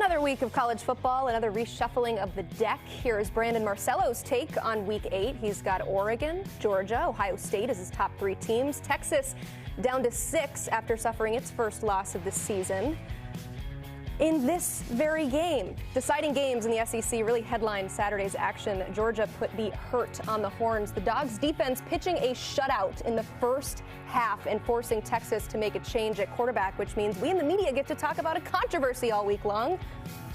Another week of college football, another reshuffling of the deck. Here is Brandon Marcello's take on Week 8. He's got Oregon, Georgia, Ohio State as his top 3 teams. Texas down to 6 after suffering its first loss of the season. In this very game, deciding games in the SEC really headlined Saturday's action. Georgia put the hurt on the horns. The Dogs defense pitching a shutout in the first half and forcing Texas to make a change at quarterback, which means we in the media get to talk about a controversy all week long.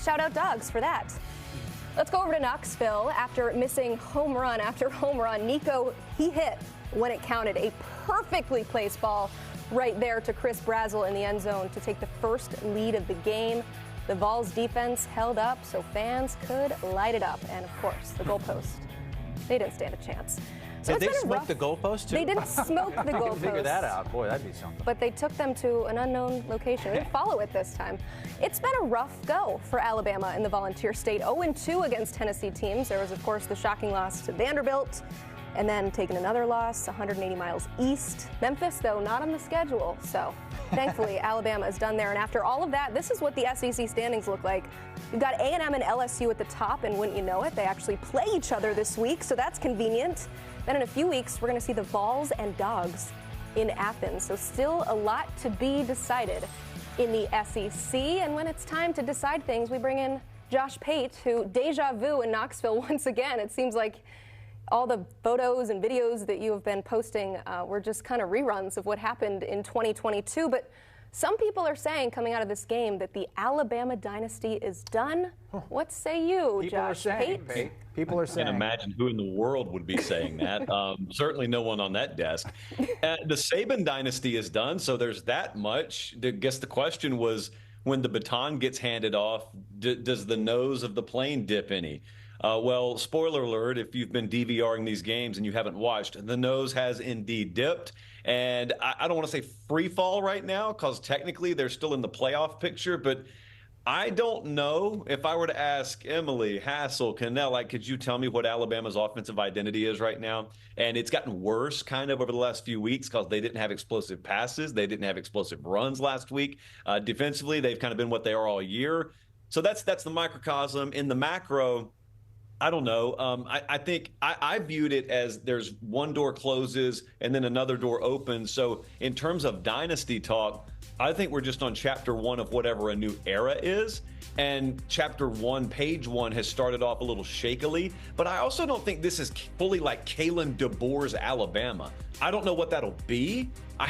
Shout out Dogs for that. Let's go over to Knoxville. After missing home run after home run, Nico, he hit when it counted, a perfectly placed ball right there to Chris Brazel in the end zone to take the first lead of the game. The Vols defense held up so fans could light it up. And, of course, the goalpost. They didn't stand a chance. So did they smoke the goalpost, too? They didn't smoke the goalpost. Figure that out. Boy, that'd be something. But they took them to an unknown location. They didn't follow it this time. It's been a rough go for Alabama in the Volunteer State. 0-2 against Tennessee teams. There was, of course, the shocking loss to Vanderbilt. And then taking another loss 180 miles east. Memphis, though, not on the schedule. So, thankfully, Alabama is done there. And after all of that, this is what the SEC standings look like. You've got A&M and LSU at the top, and wouldn't you know it, they actually play each other this week, so that's convenient. Then in a few weeks, we're going to see the Vols and Dogs in Athens. So still a lot to be decided in the SEC. And when it's time to decide things, we bring in Josh Pate, who deja vu in Knoxville once again. It seems like all the photos and videos that you have been posting were just kind of reruns of what happened in 2022. But some people are saying, coming out of this game, that the Alabama dynasty is done. What say you, Josh Pate? People are saying. I can't imagine who in the world would be saying that. Certainly no one on that desk. The Saban dynasty is done, so there's that much. I guess the question was, when the baton gets handed off, does the nose of the plane dip any? Well, spoiler alert, if you've been DVRing these games and you haven't watched, the nose has indeed dipped. And I don't want to say free fall right now because technically they're still in the playoff picture. But I don't know if I were to ask Emily, Hassel, Kannell, could you tell me what Alabama's offensive identity is right now? And it's gotten worse kind of over the last few weeks because they didn't have explosive passes. They didn't have explosive runs last week. Defensively, they've kind of been what they are all year. So that's the microcosm. In the macro, I don't know. I think I viewed it as there's one door closes and then another door opens. So in terms of dynasty talk, I think we're just on chapter 1 of whatever a new era is. And chapter 1, page 1 has started off a little shakily. But I also don't think this is fully like Kalen DeBoer's Alabama. I don't know what that'll be. I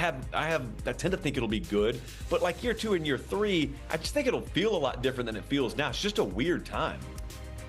tend to think it'll be good. But like year 2 and year 3, I just think it'll feel a lot different than it feels now. It's just a weird time.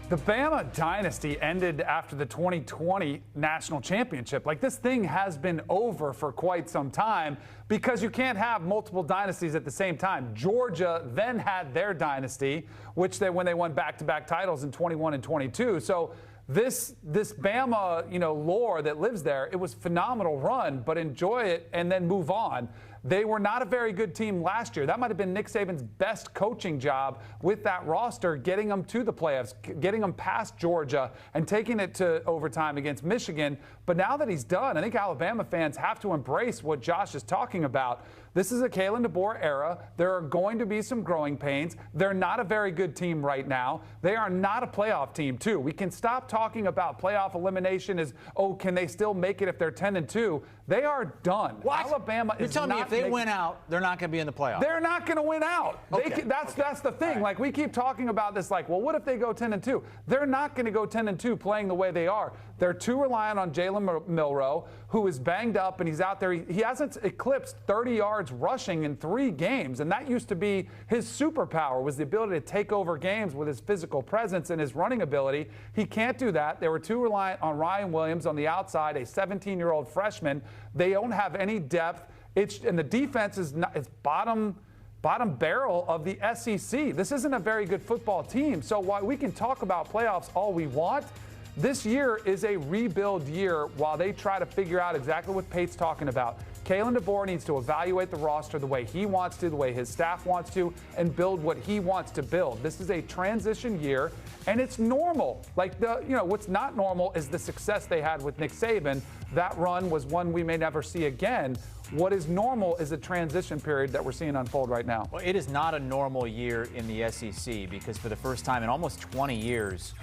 The Bama dynasty ended after the 2020 national championship. This thing has been over for quite some time because you can't have multiple dynasties at the same time. Georgia then had their dynasty, which when they won back-to-back titles in 21 and 22. So this Bama, lore that lives there, it was a phenomenal run, but enjoy it and then move on. They were not a very good team last year. That might have been Nick Saban's best coaching job with that roster, getting them to the playoffs, getting them past Georgia, and taking it to overtime against Michigan. But now that he's done, I think Alabama fans have to embrace what Josh is talking about. This is a Kalen DeBoer era. There are going to be some growing pains. They're not a very good team right now. They are not a playoff team, too. We can stop talking about playoff elimination as, can they still make it if they're 10-2? They are done. What? Alabama is You're telling not me if they win out, they're not going to be in the playoffs? They're not going to win out. Okay. That's the thing. Right. We keep talking about this well, what if they go 10-2? They're not going to go 10-2 playing the way they are. They're too reliant on Jalen Milroe, who is banged up, and he's out there. He hasn't eclipsed 30 yards rushing in 3 games, and that used to be his superpower, was the ability to take over games with his physical presence and his running ability. He can't do that. They were too reliant on Ryan Williams on the outside, a 17-year-old freshman. They don't have any depth. And the defense is bottom barrel of the SEC. This isn't a very good football team. So while we can talk about playoffs all we want, this year is a rebuild year while they try to figure out exactly what Pate's talking about. Kalen DeBoer needs to evaluate the roster the way he wants to, the way his staff wants to, and build what he wants to build. This is a transition year, and it's normal. Like, what's not normal is the success they had with Nick Saban. That run was one we may never see again. What is normal is a transition period that we're seeing unfold right now. Well, it is not a normal year in the SEC because for the first time in almost 20 years,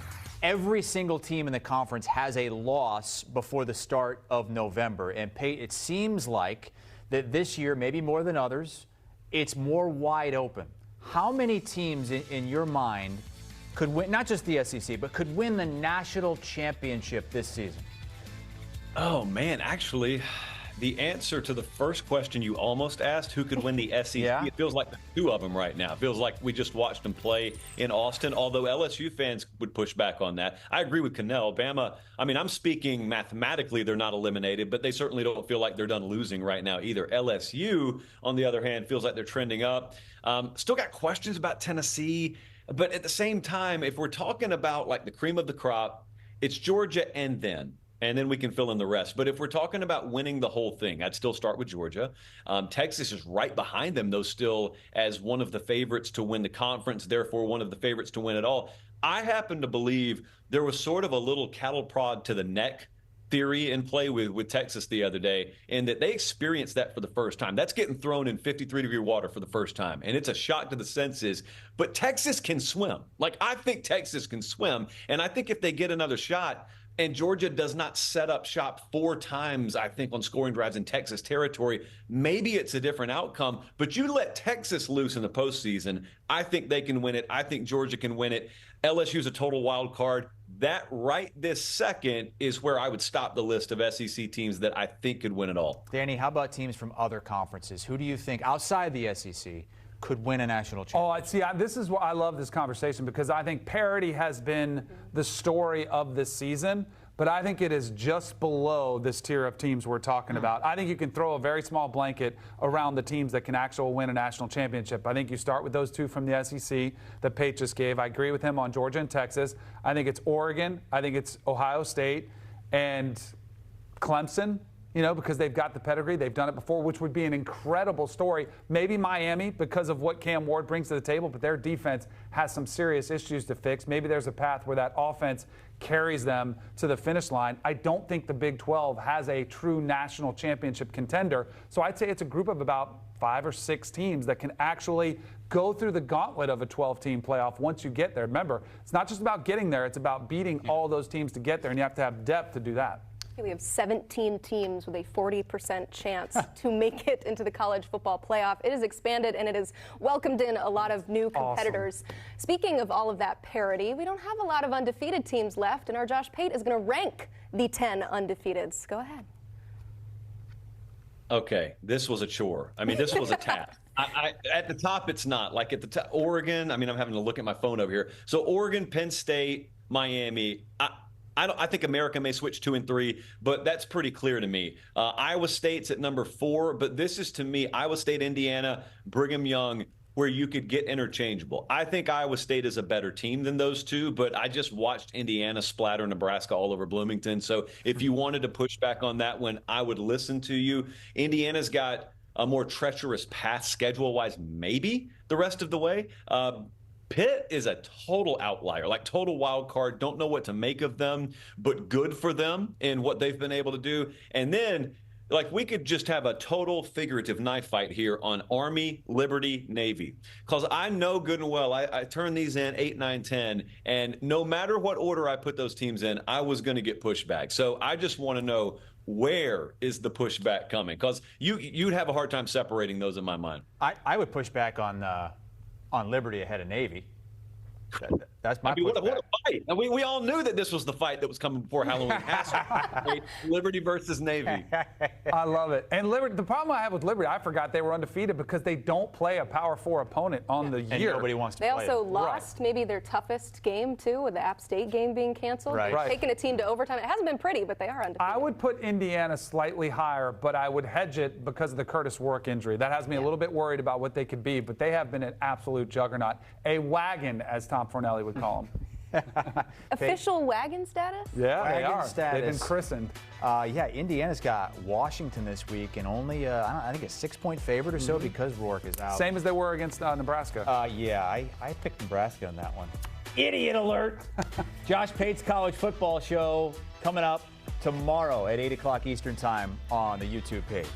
every single team in the conference has a loss before the start of November. And Pate, it seems like that this year, maybe more than others, it's more wide open. How many teams in your mind could win, not just the SEC, but could win the national championship this season? Oh, man, actually, the answer to the first question you almost asked, who could win the SEC, Yeah. It feels like there's two of them right now. It feels like we just watched them play in Austin, although LSU fans would push back on that. I agree with Kannell. Bama, I mean, I'm speaking mathematically, they're not eliminated, but they certainly don't feel like they're done losing right now either. LSU, on the other hand, feels like they're trending up. Still got questions about Tennessee, but at the same time, if we're talking about like the cream of the crop, it's Georgia and then we can fill in the rest. But if we're talking about winning the whole thing, I'd still start with Georgia. Texas is right behind them, though, still as one of the favorites to win the conference, therefore one of the favorites to win it all. I happen to believe there was sort of a little cattle prod to the neck theory in play with Texas the other day, and that they experienced that for the first time. That's getting thrown in 53-degree water for the first time, and it's a shock to the senses. But Texas can swim. Like, I think Texas can swim, and I think if they get another shot, and Georgia does not set up shop 4 times, I think, on scoring drives in Texas territory, maybe it's a different outcome. But you let Texas loose in the postseason, I think they can win it. I think Georgia can win it. LSU's a total wild card. That right this second is where I would stop the list of SEC teams that I think could win it all. Danny, how about teams from other conferences? Who do you think outside the SEC could win a national championship? This is why I love this conversation, because I think parity has been the story of this season, but I think it is just below this tier of teams we're talking about. I think you can throw a very small blanket around the teams that can actually win a national championship. I think you start with those two from the SEC that Pate just gave. I agree with him on Georgia and Texas. I think it's Oregon. I think it's Ohio State and Clemson. Because they've got the pedigree. They've done it before, which would be an incredible story. Maybe Miami because of what Cam Ward brings to the table, but their defense has some serious issues to fix. Maybe there's a path where that offense carries them to the finish line. I don't think the Big 12 has a true national championship contender. So I'd say it's a group of about 5 or 6 teams that can actually go through the gauntlet of a 12-team playoff once you get there. Remember, it's not just about getting there. It's about beating all those teams to get there, and you have to have depth to do that. We have 17 teams with a 40% chance to make it into the college football playoff. It has expanded, and it has welcomed in a lot of new competitors. Awesome. Speaking of all of that parity, we don't have a lot of undefeated teams left, and our Josh Pate is going to rank the 10 undefeateds. Go ahead. Okay, this was a chore. I mean, this was a task. At the top, it's not. Like at the top, Oregon, I mean, I'm having to look at my phone over here. So Oregon, Penn State, Miami, I think America may switch 2 and 3, but that's pretty clear to me. Iowa State's at number 4, but this is, to me, Iowa State, Indiana, Brigham Young, where you could get interchangeable. I think Iowa State is a better team than those two, but I just watched Indiana splatter Nebraska all over Bloomington. So if you wanted to push back on that one, I would listen to you. Indiana's got a more treacherous path schedule-wise, maybe the rest of the way. Pitt is a total outlier, like total wild card. Don't know what to make of them, but good for them in what they've been able to do. And then, like, we could just have a total figurative knife fight here on Army, Liberty, Navy. Because I know good and well, I turn these in 8, 9, 10, and no matter what order I put those teams in, I was going to get pushback. So I just want to know, where is the pushback coming? Because you'd have a hard time separating those in my mind. I would push back on Liberty ahead of Navy. That's my what a fight. And we all knew that this was the fight that was coming before Halloween. Liberty versus Navy. I love it. And Liberty, the problem I have with Liberty, I forgot they were undefeated because they don't play a Power 4 opponent on the year. And nobody wants to play them. They also lost maybe their toughest game, too, with the App State game being canceled. Right. Taking a team to overtime. It hasn't been pretty, but they are undefeated. I would put Indiana slightly higher, but I would hedge it because of the Curtis Warwick injury. That has me a little bit worried about what they could be, but they have been an absolute juggernaut. A wagon, as Tom Fornelli would call them. Official wagon status? Yeah, they Wagon are. status. They've been christened. Yeah, Indiana's got Washington this week, and only I think a 6-point favorite or so because Rourke is out. Same as they were against Nebraska. Yeah, I picked Nebraska on that one. Idiot alert! Josh Pate's college football show coming up tomorrow at 8 o'clock Eastern Time on the YouTube page.